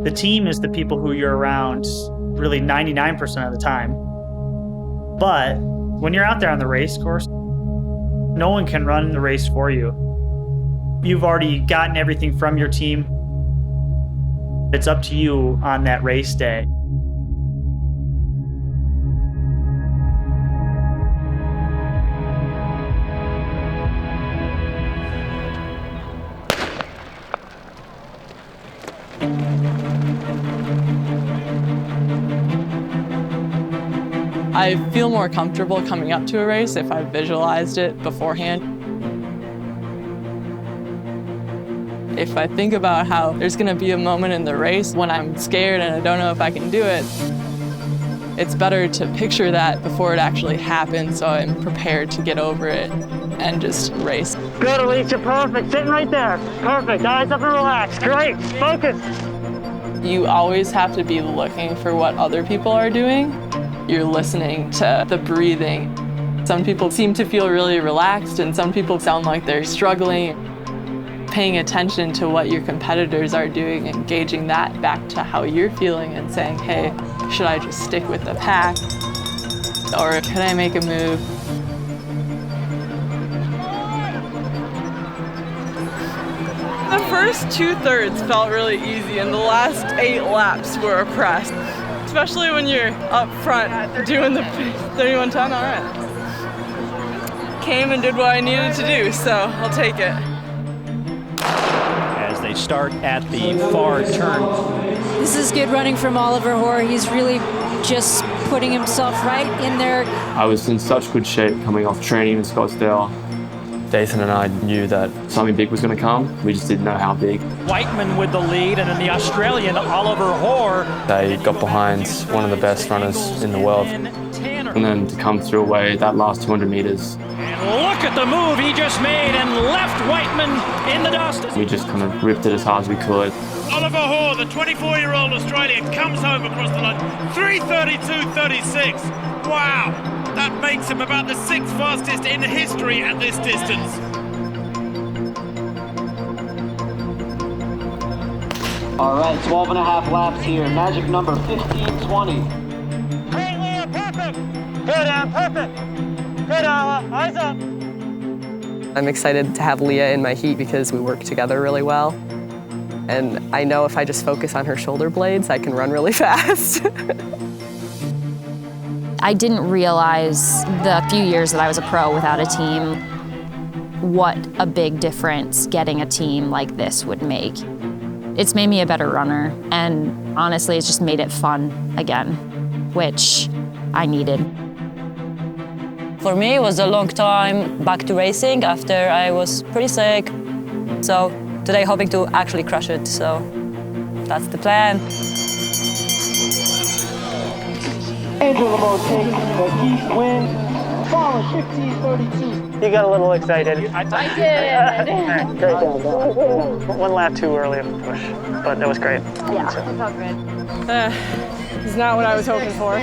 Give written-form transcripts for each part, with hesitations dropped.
The team is the people who you're around really 99% of the time. But when you're out there on the race course, no one can run the race for you. You've already gotten everything from your team. It's up to you on that race day. I feel more comfortable coming up to a race if I've visualized it beforehand. If I think about how there's going to be a moment in the race when I'm scared and I don't know if I can do it, it's better to picture that before it actually happens so I'm prepared to get over it and just race. Good, Alicia, perfect. Sitting right there. Perfect. Eyes up and relax. Great. Focus. You always have to be looking for what other people are doing. You're listening to the breathing. Some people seem to feel really relaxed and some people sound like they're struggling. Paying attention to what your competitors are doing and gauging that back to how you're feeling and saying, hey, should I just stick with the pack? Or could I make a move? The first 2/3 felt really easy and the last 8 laps were a press. Especially when you're up front doing the 31:10, all right. Came and did what I needed to do, so I'll take it. As they start at the far turn. This is good running from Oliver Hoare. He's really just putting himself right in there. I was in such good shape coming off training in Scottsdale. Dathan and I knew that something big was going to come. We just didn't know how big. Whiteman with the lead, and then the Australian Oliver Hoare. They got behind one of the best runners in the world. And then to come through away that last 200 meters. And look at the move he just made and left Whiteman in the dust. We just kind of ripped it as hard as we could. Oliver Hoare, the 24-year-old Australian, comes home across the line. 3:32.36. Wow. That makes him about the 6th fastest in history at this distance. All right, 12 and a half laps here. Magic number 15:20. Great, Leah, perfect. Good, perfect. Good, eyes up. I'm excited to have Leah in my heat because we work together really well. And I know if I just focus on her shoulder blades, I can run really fast. I didn't realize the few years that I was a pro without a team what a big difference getting a team like this would make. It's made me a better runner, and honestly, it's just made it fun again, which I needed. For me, it was a long time back to racing after I was pretty sick. So today, hoping to actually crush it, so that's the plan. Andrew Lamont takes the East win, following 15:32. You got a little excited. I did. Great job. One lap too early of a push, but that was great. Yeah, it felt good. It's not what I was hoping for.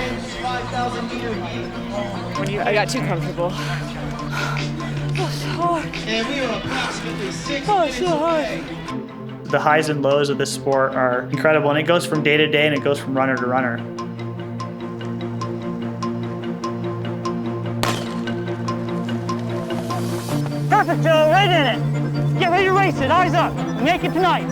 I got too comfortable. The highs and lows of this sport are incredible, and it goes from day to day and it goes from runner to runner. Perfect, Joe, right in it. Get ready to race it, eyes up. Make it tonight.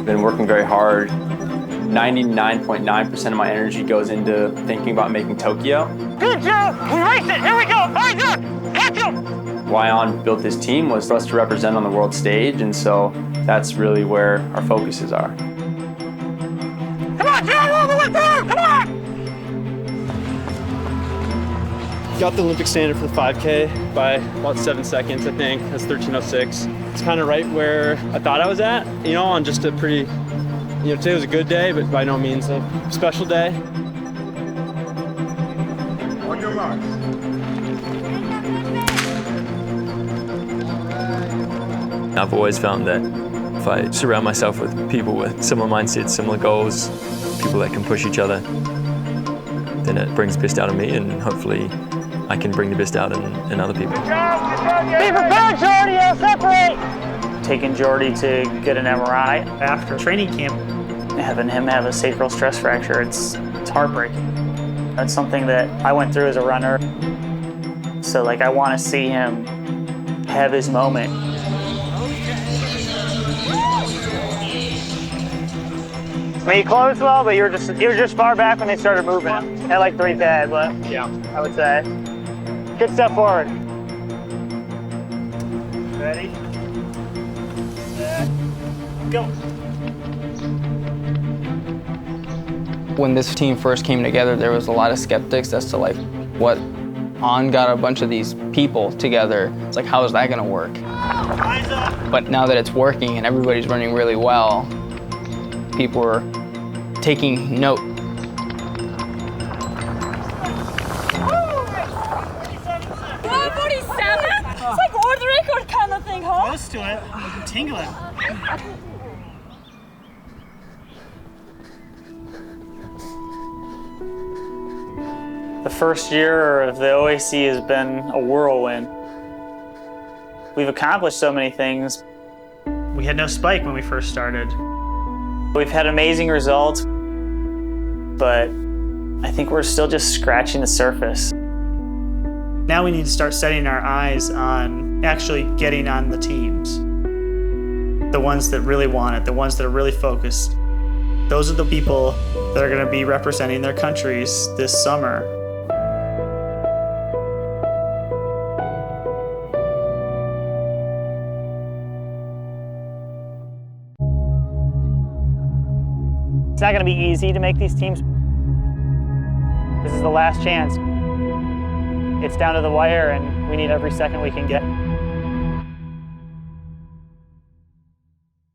Been working very hard. 99.9% of my energy goes into thinking about making Tokyo. Good, Joe. We race it. Here we go. Eyes up. Catch him. Why On built this team was for us to represent on the world stage, and so that's really where our focuses are. Come on, Joe, all the way through. Come on. Got the Olympic standard for the 5K by about 7 seconds, I think. That's 13:06. It's kind of right where I thought I was at, on just a pretty, today was a good day, but by no means a special day. On your marks. I've always found that if I surround myself with people with similar mindsets, similar goals, people that can push each other, then it brings the best out of me, and hopefully I can bring the best out in other people. Be prepared, Jordy, I'll separate. Taking Jordy to get an MRI after training camp, having him have a sacral stress fracture, it's heartbreaking. That's something that I went through as a runner. So like I want to see him have his moment. I mean, he closed well, but you were just far back when they started moving at like 3K, but yeah, I would say. Good step forward. Ready? Set. Go. When this team first came together, there was a lot of skeptics as to like what On got a bunch of these people together. It's like, how is that gonna work? But now that it's working and everybody's running really well, people are taking note. 147? It's like world record kind of thing, huh? Close to it. I'm tingling. The first year of the OAC has been a whirlwind. We've accomplished so many things. We had no spike when we first started. We've had amazing results, but I think we're still just scratching the surface. Now we need to start setting our eyes on actually getting on the teams. The ones that really want it, the ones that are really focused. Those are the people that are going to be representing their countries this summer. It's not going to be easy to make these teams. This is the last chance. It's down to the wire, and we need every second we can get.